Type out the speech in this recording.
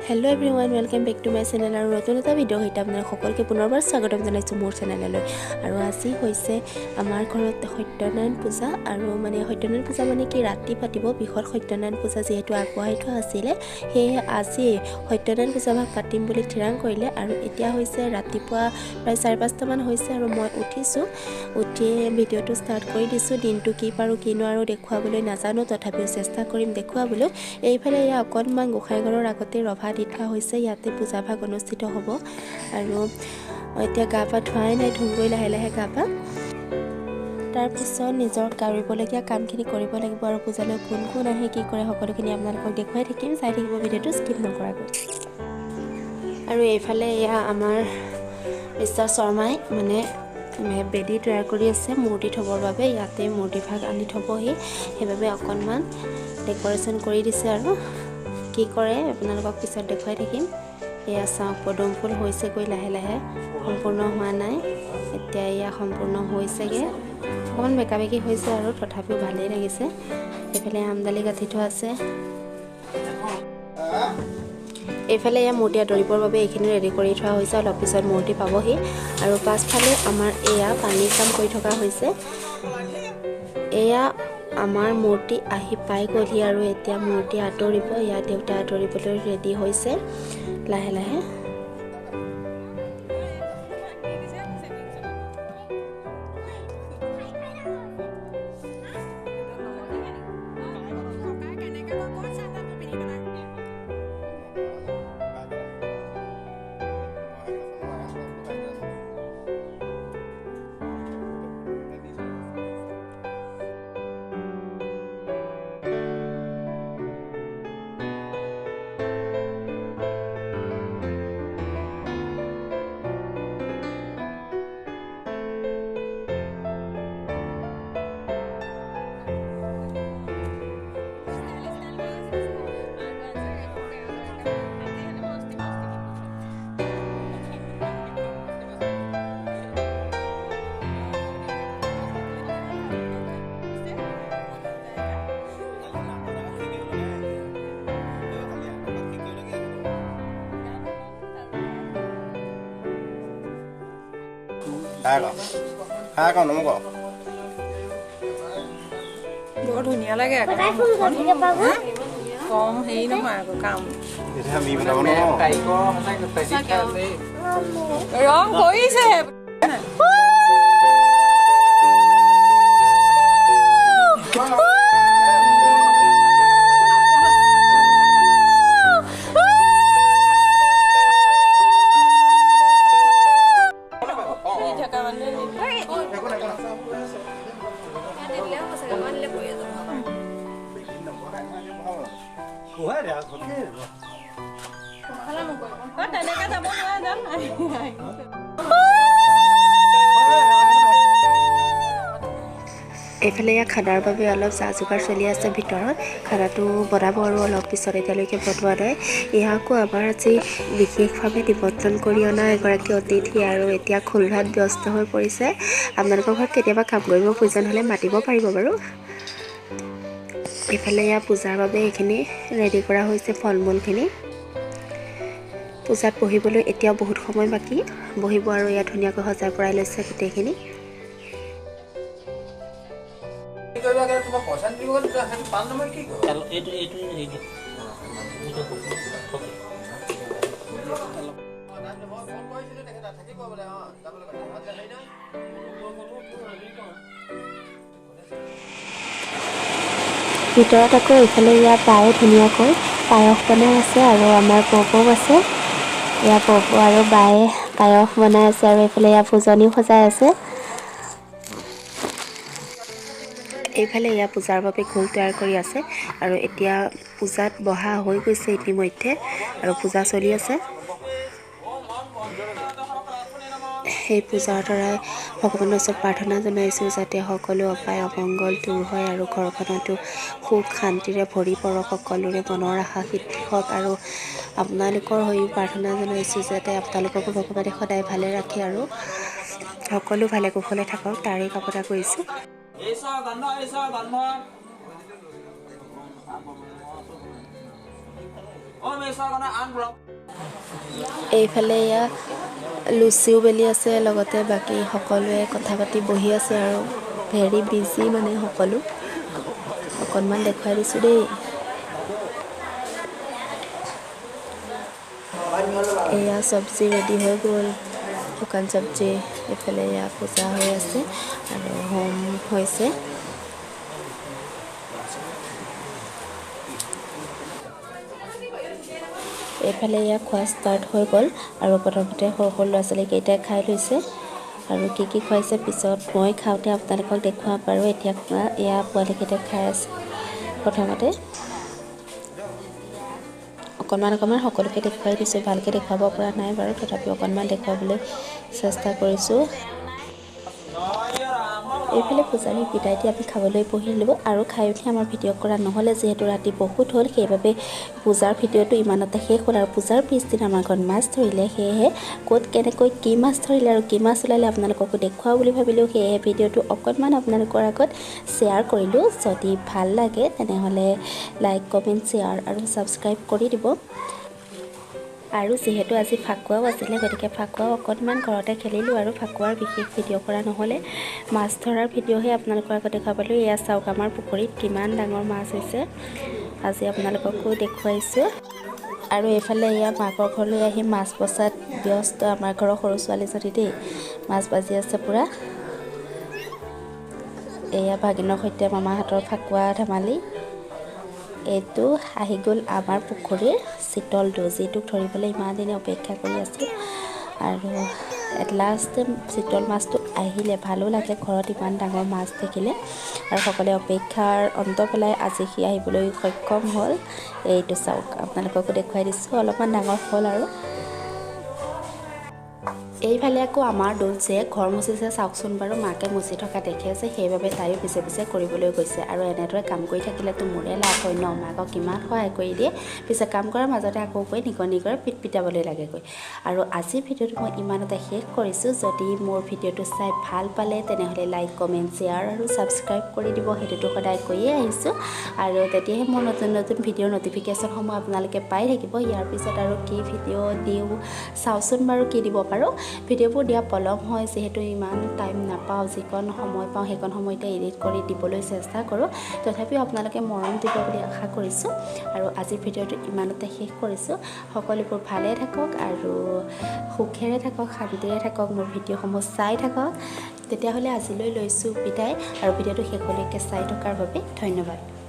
hello everyone welcome back to my channel और नতুन এটা video হইতে আপনাৰ সকলোকে পুনৰবাৰ স্বাগতম জনাইছো মোৰ চেনেললৈ আৰু আজি হৈছে আমাৰ ঘৰত সত্যনাৰায়ণ পূজা আৰু সত্যনাৰায়ণ পূজা কি ৰাতি পাতিব বিহৰ সত্যনাৰায়ণ পূজা যেহেতু আগবঢ়াই থোৱা আছিল সেয়ে আজি সত্যনাৰায়ণ পূজা ভাগ পাতিম বুলি ঠিৰাং কৰিলে আৰু এতিয়া হৈছে ৰাতিপুৱা প্ৰায় 4-5টা মান হৈছে আৰু মই উঠি ভিডিওটো ষ্টাৰ্ট কৰি দিছো দিনটো কি পাৰো কি নোৱাৰো দেখুৱাবলৈ নাজানো তথাপিও চেষ্টা কৰিম দেখুৱাবলৈ এইফালে অকণমান গোসাইঘৰৰ আগতে ৰভা দি থোৱা হৈছে ইয়াতে পূজা ভাগ অনুষ্ঠিত হ'ব আৰু এতিয়া গা পা ধুৱাই নাই ধুই লাহে লাহে গা পা তাৰ পিছত নিজৰ কৰিবলগীয়া কামখিনি কৰিব লাগিব আৰু পূজালৈ কোন আহে কি কৰে সকলোখিনি আপোনালোকক দেখুৱাই থাকিম চাই থাকিব ভিডিওটো স্কিপ নকৰাকৈ আৰু এইফালে আমাৰ মিষ্টাৰ শৰ্মাই বেদি তৈয়াৰ কৰি আছে মূৰ্তি থবৰ বাবে ইয়াতে মূৰ্তি ভাগ আনি থবহি সেইবাবে অকণমান ডেকোৰেশ্যন কৰি দিছে আৰু কি কৰে আপোনালোকক পিছত দেখুৱাই থাকিম এয়া চাওক পদুম ফুল হৈছে গৈ লাহে লাহে সম্পূৰ্ণ হোৱা নাই এতিয়া সম্পূৰ্ণ হৈছেগে অকণমান বেকাবেকি হৈছে আৰু তথাপিও ভালেই লাগিছে এইফালে আমদালি গাঁঠি থোৱা আছে এইফালে মূৰ্তি আদৰিবৰ বাবে এইখিনি ৰেডি কৰি থোৱা হৈছে অলপ পিছত মূৰ্তি পাবহি আৰু পাছফালে আমাৰ পানী কাম কৰি থকা হৈছে আমাৰ মূৰ্তি আহি পাই গ'লহি আৰু এতিয়া মূৰ্তি আদৰিব দেউতা আদৰিবলৈ ৰেডি হৈছে লাহে লাহে বৰ ধুনীয়া লাগে কম হেৰি নহয় আকৌ কাম ৰং কৰিছে এইফালে খানাৰ বাবে অলপ যা যোগাৰ চলি আছে ভিতৰত খানাটো বনাব আৰু অলপ পিছত এতিয়ালৈকে বনোৱা নাই ইয়াকো আমাৰ আজি বিশেষভাৱে নিমন্ত্ৰণ কৰি অনা এগৰাকী অতিথি আৰু এতিয়া খুলভাত ব্যস্ত হৈ পৰিছে আপোনালোকৰ ঘৰত কেতিয়াবা কাম কৰিব প্ৰয়োজন হ'লে মাতিব পাৰিব বাৰু এইফালে পূজাৰ বাবে এইখিনি ৰেডি কৰা হৈছে ফল মূলখিনি পূজাত বহিবলৈ এতিয়াও বহুত সময় বাকী বহিব আৰু ধুনীয়াকৈ সজাই পৰাই লৈছে গোটেইখিনি ভিতৰত আকৌ এইফালে প্ৰায় ধুনীয়াকৈ পায়স বনাই আছে আৰু আমাৰ পপৌ আছে পপৌ আৰু বায়ে পায়স বনাই আছে আৰু এইফালে ভোজনীও সজাই আছে এইফালে পূজাৰ বাবে ঘোল তৈয়াৰ কৰি আছে আৰু এতিয়া পূজাত বহা হৈ গৈছে ইতিমধ্যে আৰু পূজা চলি আছে সেই পূজাৰ দ্বাৰাই ভগৱানৰ ওচৰত প্ৰাৰ্থনা জনাইছোঁ যাতে সকলো অপায় অমংগল দূৰ হয় আৰু ঘৰখনতো সুখ শান্তিৰে ভৰি পৰক সকলোৰে মনৰ আশা সিদ্ধি হওক আৰু আপোনালোকৰ হৈও প্ৰাৰ্থনা জনাইছোঁ যাতে আপোনালোককো ভগৱানে সদায় ভালে ৰাখে আৰু সকলো ভালে কুশলে থাকক তাৰে কামনা কৰিছোঁ এইফালে এয়া লুচিও বেলি আছে লগতে বাকী সকলোৱে কথা পাতি বহি আছে আৰু ভেৰি বিজি মানে সকলো অকণমান দেখুৱাই দিছোঁ দেই এয়া চব্জি ৰেডি হৈ গ'ল শুকান চব্জি এইফালে এয়া পূজা হৈ আছে আৰু হোম হৈছে এইফালে এয়া খোৱা ষ্টাৰ্ট হৈ গ'ল আৰু প্ৰথমতে সৰু সৰু ল'ৰা ছোৱালীকেইটাই খাই লৈছে আৰু কি খুৱাইছে পিছত মই খাওঁতে আপোনালোকক দেখুৱাব পাৰোঁ এতিয়া এয়া পোৱালীকেইটাই খাই আছে প্ৰথমতে অকণমান সকলোকে দেখুৱাই দিছোঁ ভালকৈ দেখুৱাব পৰা নাই বাৰু তথাপি অকণমান দেখুৱাবলৈ চেষ্টা কৰিছোঁ এইফালে পূজাৰী বিদায় দি আমি খাবলৈ বহিলোঁ আৰু খাই উঠি আমাৰ ভিডিঅ' কৰা নহ'লে যিহেতু ৰাতি বহুত হ'ল সেইবাবে পূজাৰ ভিডিঅ'টো ইমানতে শেষ হ'ল আৰু পূজাৰ পিছদিনা আমাৰ ঘৰত মাছ ধৰিলে সেয়েহে ক'ত কেনেকৈ কি মাছ ধৰিলে আৰু কি মাছ ওলালে আপোনালোককো দেখুৱাওঁ বুলি ভাবিলোঁ সেয়েহে ভিডিঅ'টো অকণমান আপোনালোকৰ আগত শ্বেয়াৰ কৰিলোঁ যদি ভাল লাগে তেনেহ'লে লাইক কমেণ্ট শ্বেয়াৰ আৰু ছাবস্ক্ৰাইব কৰি দিব আৰু যিহেতু আজি ফাকুৱাও আছিলে গতিকে ফাকুৱাও অকণমান ঘৰতে খেলিলোঁ আৰু ফাকুৱাৰ বিশেষ ভিডিঅ' কৰা নহ'লে মাছ ধৰাৰ ভিডিঅ'হে আপোনালোকৰ আগত দেখা পালোঁ এয়া চাওক আমাৰ পুখুৰীত কিমান ডাঙৰ মাছ হৈছে আজি আপোনালোককো দেখুৱাইছোঁ আৰু এইফালে এয়া মাকৰ ঘৰলৈ আহি মাছ বচাত ব্যস্ত আমাৰ ঘৰৰ সৰু ছোৱালীজনী দেই মাছ বাজি আছে পূৰা এয়া ভাগিনৰ সৈতে মামাহঁতৰ ফাকুৱা ধেমালি এইটো আহি গ'ল আমাৰ পুখুৰীৰ চিতলটো যিটোক ধৰিবলৈ ইমান দিনে অপেক্ষা কৰি আছিল আৰু এট লাষ্ট চিতল মাছটো আহিলে ভালো লাগে ঘৰত ইমান ডাঙৰ মাছ থাকিলে আৰু সকলোৱে অপেক্ষাৰ অন্ত পেলাই আজি সি আহিবলৈ সক্ষম হ'ল এইটো চাওক আপোনালোককো দেখুৱাই দিছোঁ অলপমান ডাঙৰ হ'ল আৰু এইফালে আকৌ আমাৰ দোলচে ঘৰ মুচিছে চাওকচোন বাৰু মাকে মুচি থকা দেখি আছে সেইবাবে তাইও পিছে পিছে কৰিবলৈ গৈছে আৰু এনেদৰে কাম কৰি থাকিলেতো মোৰে লাভ হয় ন মাকক কিমান সহায় কৰি দিয়ে পিছে কাম কৰাৰ মাজতে আকৌ গৈ নিগনিগৰে পিটপিটাবলৈ লাগেগৈ আৰু আজিৰ ভিডিঅ'টো মই ইমানতে শেষ কৰিছোঁ যদি মোৰ ভিডিঅ'টো চাই ভাল পালে তেনেহ'লে লাইক কমেণ্ট শ্বেয়াৰ আৰু ছাবস্ক্ৰাইব কৰি দিব সেইটোতো সদায় কৈয়ে আহিছোঁ আৰু তেতিয়াহে মোৰ নতুন নতুন ভিডিঅ'ৰ ন'টিফিকেশ্যনসমূহ আপোনালোকে পাই থাকিব ইয়াৰ পিছত আৰু কি ভিডিঅ' দিওঁ চাওঁচোন বাৰু কি দিব পাৰোঁ ভিডিঅ'বোৰ দিয়া পলম হয় যিহেতু ইমান টাইম নাপাওঁ যিকণ সময় পাওঁ সেইকণ সময়তে এডিট কৰি দিবলৈ চেষ্টা কৰোঁ তথাপিও আপোনালোকে মৰম দিব বুলি আশা কৰিছোঁ আৰু আজিৰ ভিডিঅ'টো ইমানতে শেষ কৰিছোঁ সকলোবোৰ ভালে থাকক আৰু সুখেৰে থাকক শান্তিৰে থাকক মোৰ ভিডিঅ'সমূহ চাই থাকক তেতিয়াহ'লে আজিলৈ লৈছোঁ বিদায় আৰু ভিডিঅ'টো শেষলৈকে চাই থকাৰ বাবে ধন্যবাদ